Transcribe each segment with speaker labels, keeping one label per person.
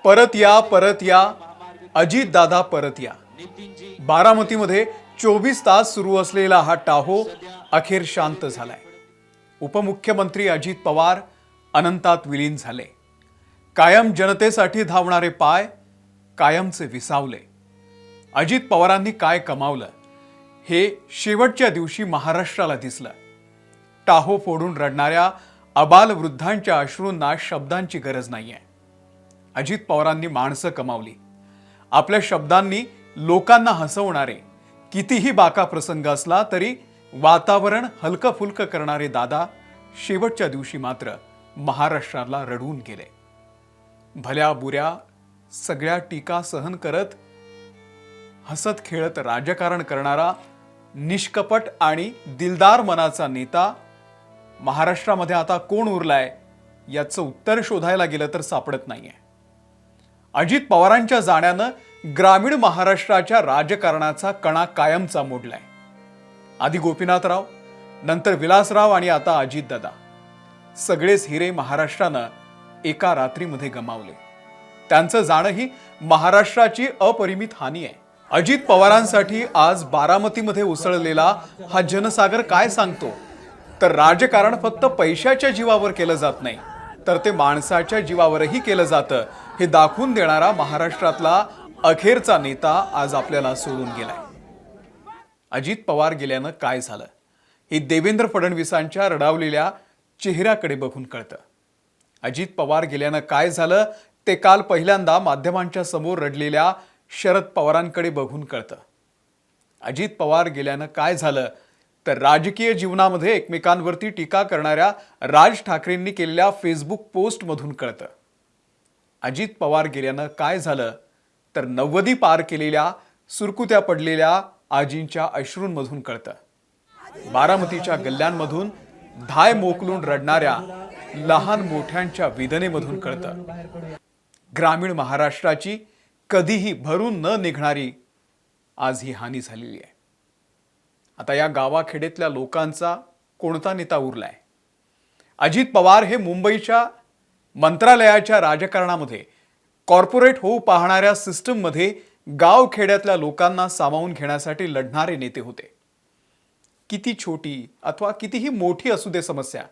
Speaker 1: परत या अजित दादा परत या. बारामतीमध्ये 24 तास सुरू असलेला हा टाहो अखेर शांत झालाय. उपमुख्यमंत्री अजित पवार अनंतात विलीन झाले. कायम जनतेसाठी धावणारे पाय कायमचे विसावले. अजित पवारांनी काय कमावलं हे शेवटच्या दिवशी महाराष्ट्राला दिसलं. टाहो फोडून रडणाऱ्या अबाल वृद्धांच्या अश्रूंना शब्दांची गरज नाहीये. अजित पवारांनी माणसं कमावली. आपल्या शब्दांनी लोकांना हसवणारे, कितीही बाका प्रसंग असला तरी वातावरण हलकं फुलकं करणारे दादा शेवटच्या दिवशी मात्र महाराष्ट्राला रडवून गेले. भल्या बुऱ्या सगळ्या टीका सहन करत हसत खेळत राजकारण करणारा निष्कपट आणि दिलदार मनाचा नेता महाराष्ट्रामध्ये आता कोण उरलाय याचं उत्तर शोधायला गेलं तर सापडत नाहीये. अजित पवारांच्या जाण्यानं ग्रामीण महाराष्ट्राच्या राजकारणाचा कणा कायमचा मोडलाय. आधी गोपीनाथराव, नंतर विलासराव आणि आता अजितदादा. सगळेच हिरे महाराष्ट्रानं एका रात्रीमध्ये गमावले. त्यांचं जाणं ही महाराष्ट्राची अपरिमित हानी आहे. अजित पवारांसाठी आज बारामतीमध्ये उसळलेला हा जनसागर काय सांगतो तर राजकारण फक्त पैशाच्या जीवावर केलं जात नाही तर ते माणसाच्या जीवावरही केलं जातं हे दाखवून देणारा महाराष्ट्रातला अखेरचा नेता आज आपल्याला सोडून गेलाय. अजित पवार गेल्यानं काय झालं हे देवेंद्र फडणवीसांच्या रडावलेल्या चेहऱ्याकडे बघून कळतं. अजित पवार गेल्यानं काय झालं ते काल पहिल्यांदा माध्यमांच्या समोर रडलेल्या शरद पवारांकडे बघून कळतं. अजित पवार गेल्यानं काय झालं तर राजकीय जीवनामध्ये एकमेकांवरती टीका करणाऱ्या राज ठाकरेंनी केलेल्या फेसबुक पोस्ट मधून कळतं. अजित पवार गेल्यानं काय झालं तर 90 पार केलेल्या सुरकुत्या पडलेल्या आजींच्या अश्रूंमधून कळतं. बारामतीच्या गल्ल्यांमधून धाय मोकलून रडणाऱ्या लहान मोठ्यांच्या वेदनेमधून कळतं. ग्रामीण महाराष्ट्राची कधीही भरून न निघणारी आज ही हानी झालेली आहे. आता या गावाखेड्यातल्या लोकांचा कोणता नेता उरलाय? अजित पवार हे मुंबईच्या मंत्रालयाच्या राजकारणामध्ये कॉर्पोरेट होऊ पाहणाऱ्या सिस्टममध्ये गावखेड्यातल्या लोकांना सामावून घेण्यासाठी लढणारे नेते होते. किती छोटी अथवा कितीही मोठी असू दे समस्या,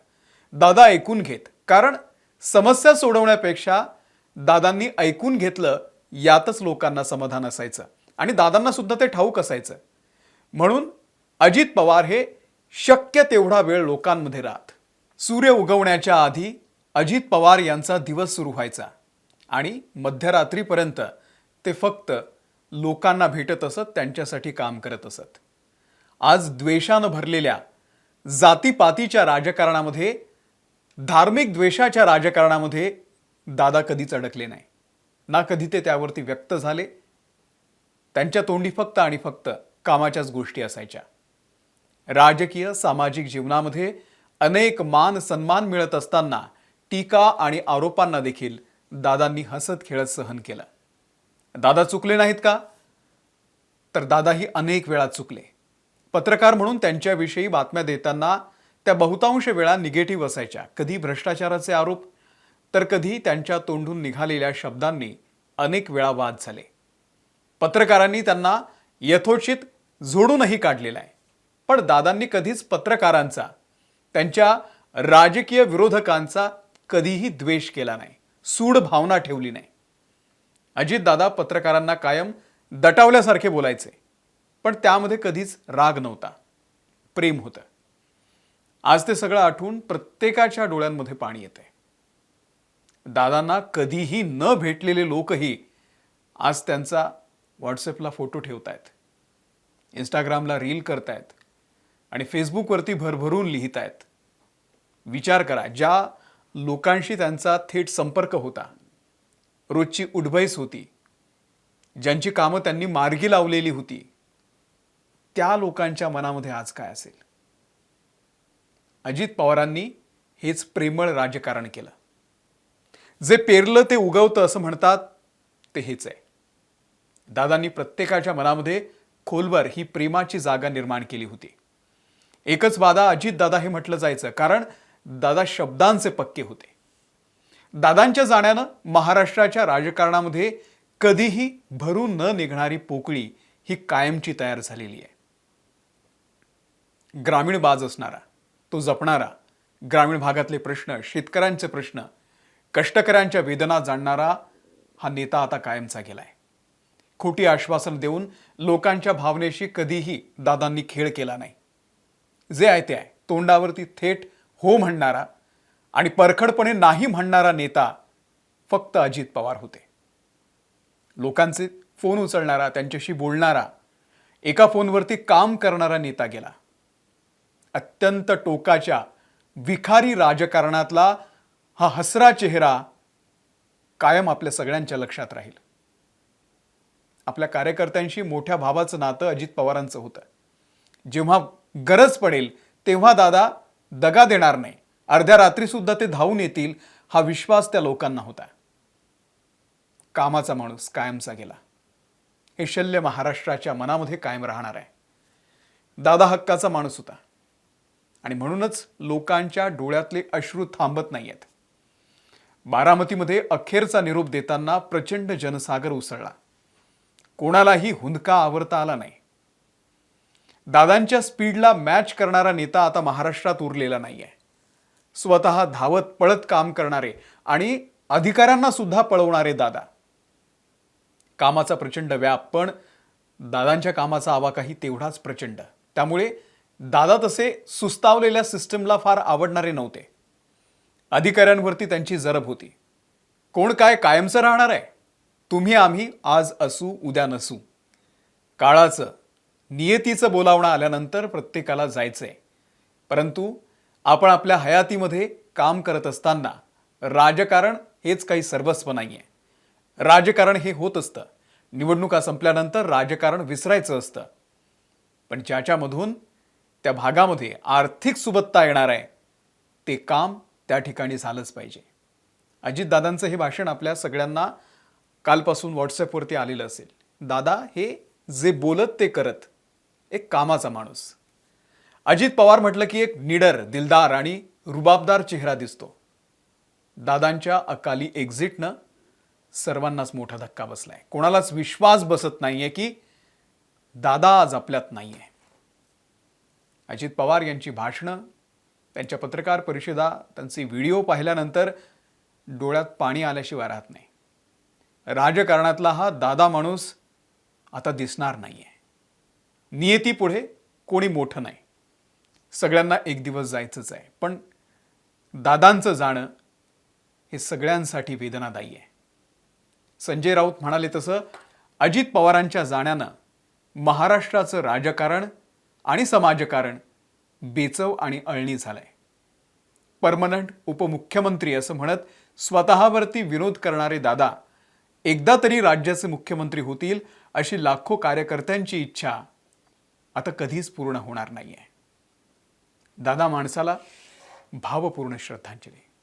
Speaker 1: दादा ऐकून घेत. कारण समस्या सोडवण्यापेक्षा दादांनी ऐकून घेतलं यातच लोकांना समाधान असायचं आणि दादांना सुद्धा ते ठाऊक असायचं. म्हणून अजित पवार हे शक्य तेवढा वेळ लोकांमध्ये राहत. सूर्य उगवण्याच्या आधी अजित पवार यांचा दिवस सुरू व्हायचा आणि मध्यरात्रीपर्यंत ते फक्त लोकांना भेटत असत, त्यांच्यासाठी काम करत असत. आज द्वेषानं भरलेल्या जातीपातीच्या राजकारणामध्ये, धार्मिक द्वेषाच्या राजकारणामध्ये दादा कधीच अडकले नाही ना कधी ते त्यावरती व्यक्त झाले. त्यांच्या तोंडी फक्त आणि फक्त कामाच्याच गोष्टी असायच्या. राजकीय सामाजिक जीवनामध्ये अनेक मान सन्मान मिळत असताना टीका आणि आरोपांना देखील दादांनी हसत खेळत सहन केलं. दादा चुकले नाहीत का? तर दादाही अनेक वेळा चुकले. पत्रकार म्हणून त्यांच्याविषयी बातम्या देताना त्या बहुतांश वेळा निगेटिव्ह असायच्या. कधी भ्रष्टाचाराचे आरोप तर कधी त्यांच्या तोंडून निघालेल्या शब्दांनी अनेक वेळा वाद झाले. पत्रकारांनी त्यांना यथोचित झोडूनही काढलेला आहे. पण दादांनी कधीच पत्रकारांचा, त्यांच्या राजकीय विरोधकांचा कधीही द्वेष केला नाही, सूड भावना ठेवली नाही. अजित दादा पत्रकारांना कायम दटावल्यासारखे बोलायचे, पण त्यामध्ये कधीच राग नव्हता, प्रेम होतं. आज ते सगळं आठवून प्रत्येकाच्या डोळ्यांमध्ये पाणी येतंय. दादांना कधीही न भेटलेले लोकही आज त्यांचा व्हॉट्सअपला फोटो ठेवतायत, इंस्टाग्रामला रील करतायत आणि फेसबुकवरती भरभरून लिहित आहेत. विचार करा, ज्या लोकांशी त्यांचा थेट संपर्क होता, रोजची उठबैस होती, ज्यांची कामं त्यांनी मार्गी लावलेली होती, त्या लोकांच्या मनामध्ये आज काय असेल? अजित पवारांनी हेच प्रेमळ राजकारण केलं. जे पेरलं ते उगवतं असं म्हणतात ते हेच आहे. दादांनी प्रत्येकाच्या मनामध्ये खोलवर ही प्रेमाची जागा निर्माण केली होती. एकच वादा अजित दादा हे म्हटलं जायचं, कारण दादा शब्दांचे पक्के होते. दादांच्या जाण्यानं महाराष्ट्राच्या राजकारणामध्ये कधीही भरून न निघणारी पोकळी ही कायमची तयार झालेली आहे. ग्रामीण बाज असणारा, तो जपणारा, ग्रामीण भागातले प्रश्न, शेतकऱ्यांचे प्रश्न, कष्टकऱ्यांच्या वेदना जाणणारा हा नेता आता कायमचा गेलाय. खोटी आश्वासन देऊन लोकांच्या भावनेशी कधीही दादांनी खेळ केला नाही. जे आहे ते आहे, तोंडावरती थेट हो म्हणणारा आणि परखडपणे नाही म्हणणारा नेता फक्त अजित पवार होते. लोकांचे फोन उचलणारा, त्यांच्याशी बोलणारा, एका फोनवरती काम करणारा नेता गेला. अत्यंत टोकाच्या विखारी राजकारणातला हा हसरा चेहरा कायम आपल्या सगळ्यांच्या लक्षात राहील. आपल्या कार्यकर्त्यांशी मोठ्या भावाचं नातं अजित पवारांचं होतं. जेव्हा गरज पडेल तेव्हा दादा दगा देणार नाही, अर्ध्या रात्री सुद्धा ते धावून येतील, हा विश्वास त्या लोकांना होता. कामाचा माणूस कायमचा गेला. हे शल्य महाराष्ट्राच्या मनामध्ये कायम राहणार आहे. दादा हक्काचा माणूस होता आणि म्हणूनच लोकांच्या डोळ्यातले अश्रू थांबत नाहीयेत. बारामतीमध्ये अखेरचा निरोप देताना प्रचंड जनसागर उसळला. कोणालाही हुंदका आवरता आला नाही. दादांच्या स्पीडला मॅच करणारा नेता आता महाराष्ट्रात उरलेला नाहीये. स्वतः धावत पळत काम करणारे आणि अधिकाऱ्यांना सुद्धा पळवणारे दादा. कामाचा प्रचंड व्याप, पण दादांच्या कामाचा आवाकाही तेवढाच प्रचंड. त्यामुळे दादा तसे सुस्तावलेल्या सिस्टमला फार आवडणारे नव्हते. अधिकाऱ्यांवरती त्यांची जरब होती. कोण काय कायमचं राहणार आहे? तुम्ही आम्ही आज असू उद्या नसू. काळाचं, नियतीचं बोलावणं आल्यानंतर प्रत्येकाला जायचंय. परंतु आपण आपल्या हयातीमध्ये काम करत असताना राजकारण हेच काही सर्वस्व नाहीये. राजकारण हे होत असतं. निवडणुका संपल्यानंतर राजकारण विसरायचं असतं. पण ज्याच्यामधून त्या भागामध्ये आर्थिक सुबत्ता येणार आहे ते काम त्या ठिकाणी झालंच पाहिजे. अजितदादांचं हे भाषण आपल्या सगळ्यांना कालपासून व्हॉट्सअपवरती आलेलं असेल. दादा हे जे बोलत ते करत, एक कामाचा माणूस. अजित पवार म्हटलं की एक निडर, दिलदार आणि रुबाबदार चेहरा दिसतो. दादांच्या अकाली एक्झिटनं सर्वांनाच मोठा धक्का बसलाय. कोणालाच विश्वास बसत नाहीये की दादा आज आपल्यात नाहीये. अजित पवार यांची भाषणं, त्यांच्या पत्रकार परिषदा, त्यांचे व्हिडिओ पाहिल्यानंतर डोळ्यात पाणी आल्याशिवाय राहत नाही. राजकारणातला हा दादा माणूस आता दिसणार नाहीये. नियतीपुढे कोणी मोठं नाही. सगळ्यांना एक दिवस जायचंच आहे. पण दादांचं जाणं हे सगळ्यांसाठी वेदनादायी आहे. संजय राऊत म्हणाले तसं अजित पवारांच्या जाण्यानं महाराष्ट्राचं राजकारण आणि समाजकारण बेचव आणि अळणी झालंय. परमनंट उपमुख्यमंत्री असं म्हणत स्वतःवरती विनोद करणारे दादा एकदा तरी राज्याचे मुख्यमंत्री होतील अशी लाखो कार्यकर्त्यांची इच्छा आता कधीच पूर्ण होणार नाहीये. दादा माणसाला भावपूर्ण श्रद्धांजली.